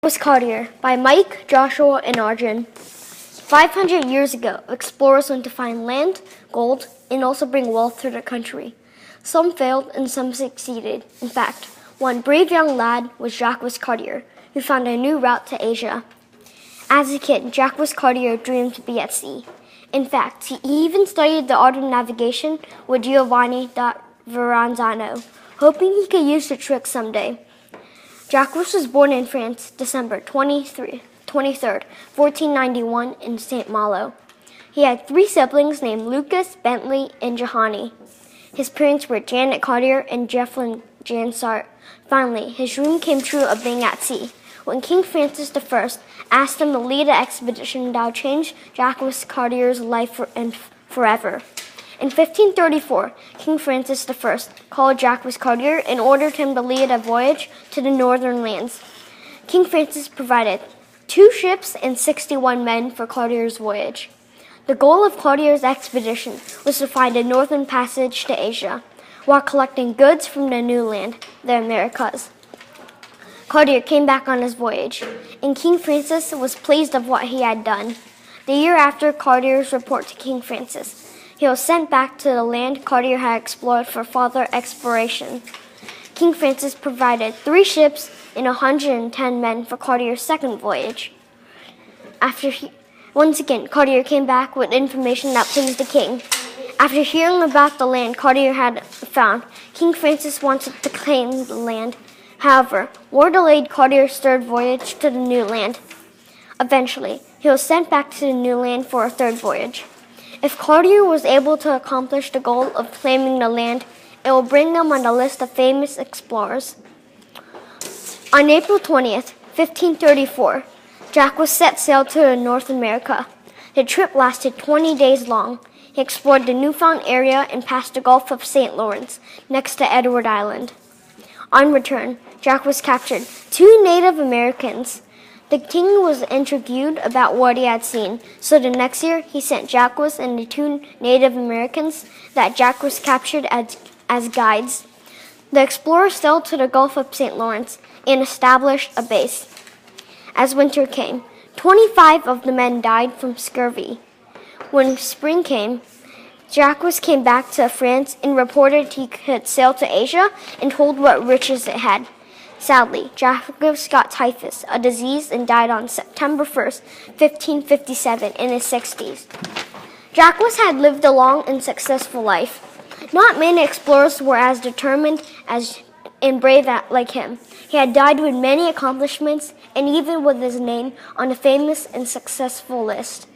Was Cartier by Mike, Joshua, and Arjun. 500 years ago, explorers went to find land, gold, and also bring wealth to their country. Some failed and some succeeded. In fact, one brave young lad was Jacques Cartier, who found a new route to Asia. As a kid, Jacques Cartier dreamed to be at sea. In fact, he even studied the art of navigation with Giovanni da Verrazzano, hoping he could use the trick someday. Jacques was born in France, December 23rd, 1491 in St. Malo. He had 3 siblings named Lucas, Bentley, and Johanny. His parents were Janet Cartier and Jefflin Jansart. Finally, his dream came true of being at sea when King Francis I asked him to lead an expedition that would change Jacques Cartier's life forever. In 1534, King Francis I called Jacques Cartier and ordered him to lead a voyage to the northern lands. King Francis provided 2 ships and 61 men for Cartier's voyage. The goal of Cartier's expedition was to find a northern passage to Asia, while collecting goods from the new land, the Americas. Cartier came back on his voyage, and King Francis was pleased of what he had done. The year after Cartier's report to King Francis, he was sent back to the land Cartier had explored for further exploration. King Francis provided 3 ships and 110 men for Cartier's second voyage. Once again, Cartier came back with information that pleased the king. After hearing about the land Cartier had found, King Francis wanted to claim the land. However, war delayed Cartier's third voyage to the new land. Eventually, he was sent back to the new land for a third voyage. If Cartier was able to accomplish the goal of claiming the land, it will bring them on the list of famous explorers. On April 20th, 1534, Jacques set sail to North America. The trip lasted 20 days long. He explored the newfound area and passed the Gulf of St. Lawrence, next to Edward Island. On return, Jacques captured 2 Native Americans. The king was intrigued about what he had seen, so the next year he sent Jacques and the 2 Native Americans that Jacques captured as guides. The explorers sailed to the Gulf of St. Lawrence and established a base. As winter came, 25 of the men died from scurvy. When spring came, Jacques came back to France and reported he could sail to Asia and told what riches it had. Sadly, Jacques got typhus, a disease, and died on September 1st, 1557, in his 60s. Jacques had lived a long and successful life. Not many explorers were as determined and brave like him. He had died with many accomplishments and even with his name on a famous and successful list.